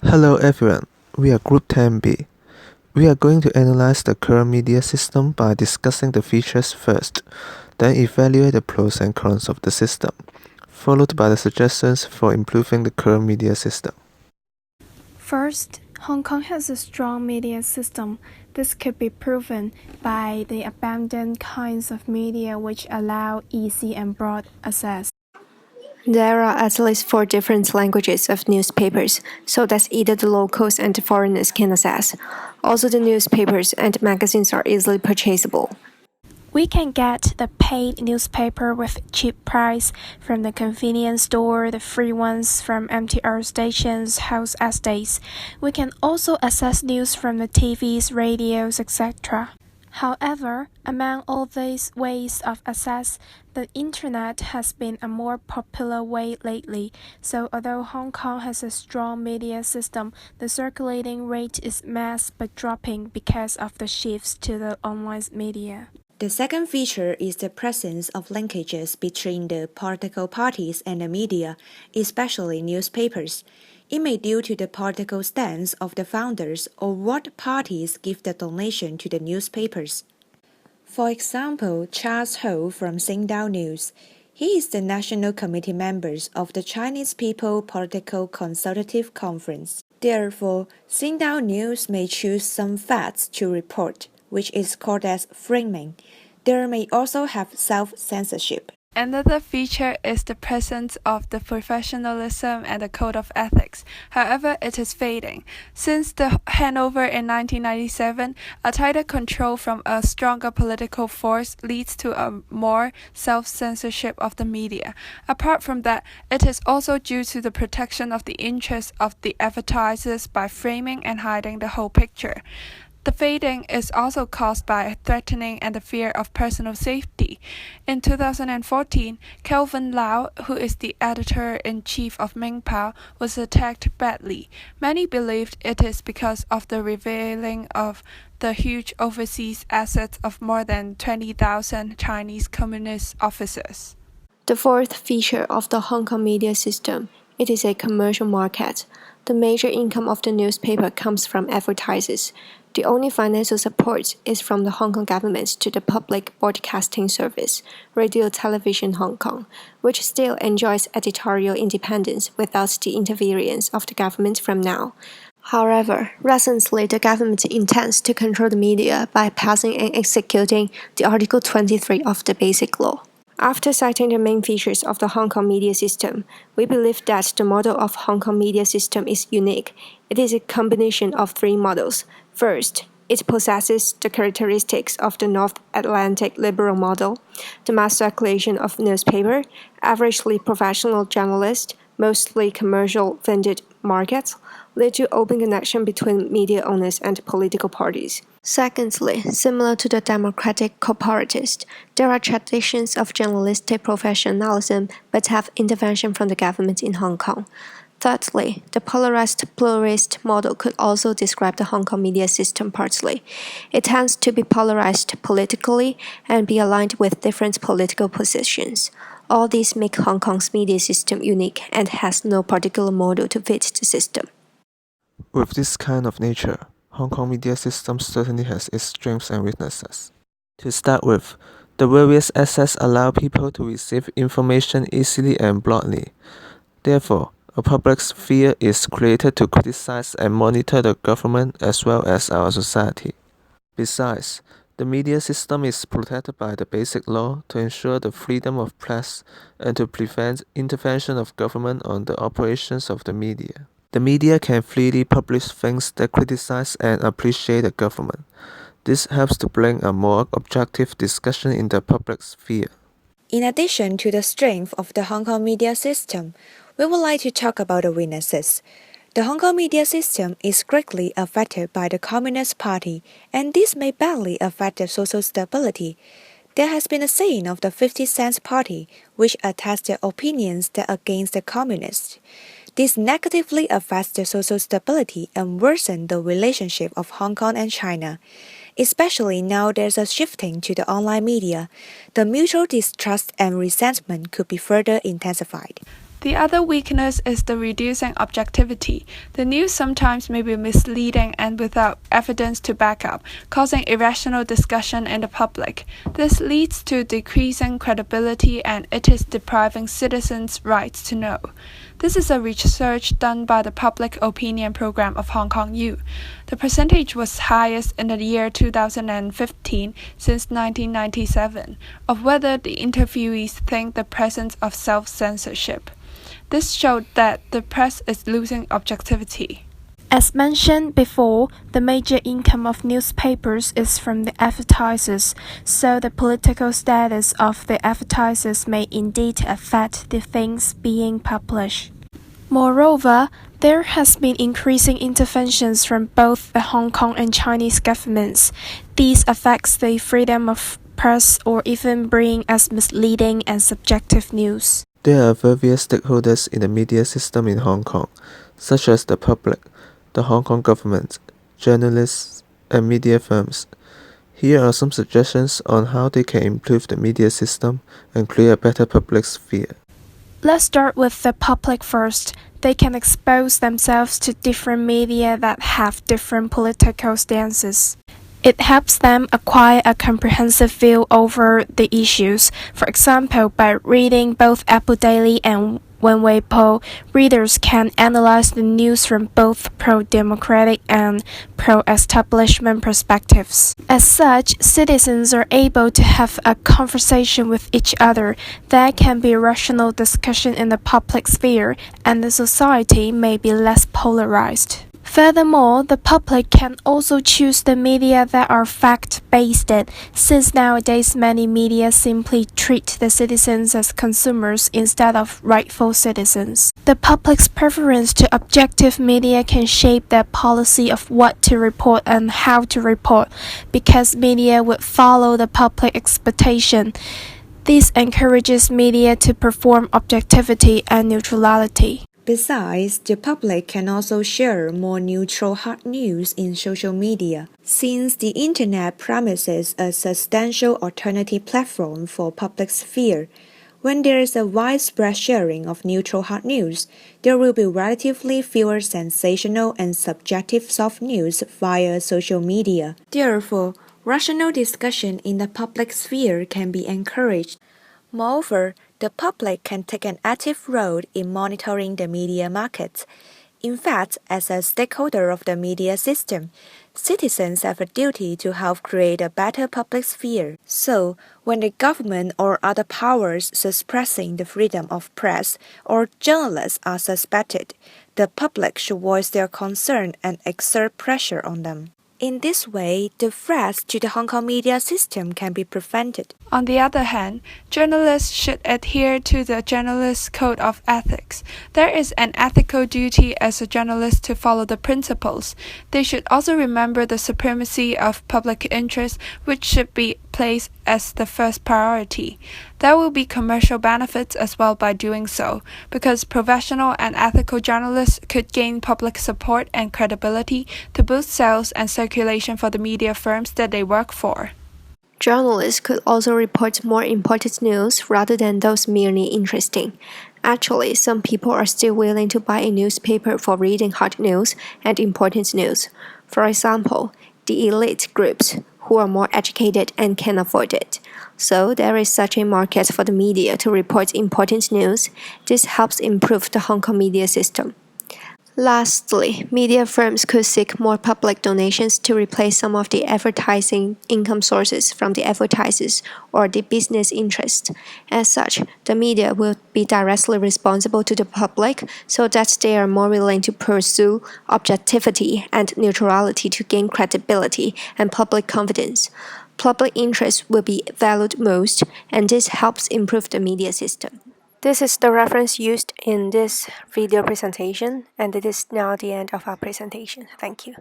Hello everyone, we are Group 10B. We are going to analyze the current media system by discussing the features first, then evaluate the pros and cons of the system, followed by the suggestions for improving the current media system. First, Hong Kong has a strong media system. This could be proven by the abundant kinds of media which allow easy and broad access. There are at least 4 different languages of newspapers, so that either the locals and the foreigners can access. Also, the newspapers and magazines are easily purchasable. We can get the paid newspaper with cheap price from the convenience store, the free ones from MTR stations, house estates. We can also access news from the TVs, radios, etc. However, among all these ways of access, the internet has been a more popular way lately. So although Hong Kong has a strong media system, the circulating rate is mass but dropping because of the shifts to the online media. The second feature is the presence of linkages between the political parties and the media, especially newspapers. It may be due to the political stance of the founders or what parties give the donation to the newspapers. For example, Charles Ho from Xingdao News. He is the National Committee member of the Chinese People Political Consultative Conference. Therefore, Xingdao News may choose some facts to report, which is called as framing. There may also have self-censorship. Another feature is the presence of the professionalism and the code of ethics. However, it is fading. Since the handover in 1997, a tighter control from a stronger political force leads to a more self-censorship of the media. Apart from that, it is also due to the protection of the interests of the advertisers by framing and hiding the whole picture. The fading is also caused by threatening and the fear of personal safety. In 2014, Kelvin Lau, who is the editor-in-chief of Mingpao, was attacked badly. Many believed it is because of the revealing of the huge overseas assets of more than 20,000 Chinese Communist officers. The fourth feature of the Hong Kong media system, it is a commercial market. The major income of the newspaper comes from advertisers. The only financial support is from the Hong Kong government to the public broadcasting service, Radio Television Hong Kong, which still enjoys editorial independence without the interference of the government from now. However, recently the government intends to control the media by passing and executing the Article 23 of the Basic Law. After citing the main features of the Hong Kong media system, we believe that the model of Hong Kong media system is unique. It is a combination of 3 models. First, it possesses the characteristics of the North Atlantic liberal model, the mass circulation of newspaper, averagely professional journalists, mostly commercial vended markets, lead to open connection between media owners and political parties. Secondly, similar to the democratic corporatist, there are traditions of journalistic professionalism but have intervention from the government in Hong Kong. Thirdly, the polarized pluralist model could also describe the Hong Kong media system partly. It tends to be polarized politically and be aligned with different political positions. All these make Hong Kong's media system unique and has no particular model to fit the system. With this kind of nature, Hong Kong media system certainly has its strengths and weaknesses. To start with, the various assets allow people to receive information easily and broadly. Therefore, a public sphere is created to criticize and monitor the government as well as our society. Besides, the media system is protected by the Basic Law to ensure the freedom of press and to prevent intervention of government on the operations of the media. The media can freely publish things that criticize and appreciate the government. This helps to bring a more objective discussion in the public sphere. In addition to the strength of the Hong Kong media system, we would like to talk about the weaknesses. The Hong Kong media system is greatly affected by the Communist Party, and this may badly affect the social stability. There has been a saying of the 50 Cents Party, which attacks their opinions that against the communists. This negatively affects the social stability and worsens the relationship of Hong Kong and China. Especially now there's a shifting to the online media, the mutual distrust and resentment could be further intensified. The other weakness is the reducing objectivity. The news sometimes may be misleading and without evidence to back up, causing irrational discussion in the public. This leads to decreasing credibility and it is depriving citizens' rights to know. This is a research done by the Public Opinion Program of Hong Kong U. The percentage was highest in the year 2015 since 1997 of whether the interviewees think the presence of self-censorship. This showed that the press is losing objectivity. As mentioned before, the major income of newspapers is from the advertisers, so the political status of the advertisers may indeed affect the things being published. Moreover, there has been increasing interventions from both the Hong Kong and Chinese governments. These affects the freedom of press or even bring us misleading and subjective news. There are various stakeholders in the media system in Hong Kong, such as the public, the Hong Kong government, journalists, and media firms. Here are some suggestions on how they can improve the media system and create a better public sphere. Let's start with the public first. They can expose themselves to different media that have different political stances. It helps them acquire a comprehensive view over the issues. For example, by reading both Apple Daily and Weibo, readers can analyze the news from both pro-democratic and pro-establishment perspectives. As such, citizens are able to have a conversation with each other. There can be rational discussion in the public sphere, and the society may be less polarized. Furthermore, the public can also choose the media that are fact-based, since nowadays many media simply treat the citizens as consumers instead of rightful citizens. The public's preference to objective media can shape their policy of what to report and how to report, because media would follow the public expectation. This encourages media to perform objectivity and neutrality. Besides, the public can also share more neutral hard news in social media, since the internet promises a substantial alternative platform for public sphere. When there is a widespread sharing of neutral hard news, there will be relatively fewer sensational and subjective soft news via social media. Therefore, rational discussion in the public sphere can be encouraged. Moreover, the public can take an active role in monitoring the media market. In fact, as a stakeholder of the media system, citizens have a duty to help create a better public sphere. So, when the government or other powers suppressing the freedom of press or journalists are suspected, the public should voice their concern and exert pressure on them. In this way, the threats to the Hong Kong media system can be prevented. On the other hand, journalists should adhere to the Journalist Code of Ethics. There is an ethical duty as a journalist to follow the principles. They should also remember the supremacy of public interest, which should be placed as the first priority. There will be commercial benefits as well by doing so, because professional and ethical journalists could gain public support and credibility to boost sales and circulation for the media firms that they work for. Journalists could also report more important news rather than those merely interesting. Actually, some people are still willing to buy a newspaper for reading hard news and important news. For example, the elite groups who are more educated and can afford it. So there is such a market for the media to report important news. This helps improve the Hong Kong media system. Lastly, media firms could seek more public donations to replace some of the advertising income sources from the advertisers or the business interest. As such, the media will be directly responsible to the public so that they are more willing to pursue objectivity and neutrality to gain credibility and public confidence. Public interest will be valued most, and this helps improve the media system. This is the reference used in this video presentation, and it is now the end of our presentation. Thank you.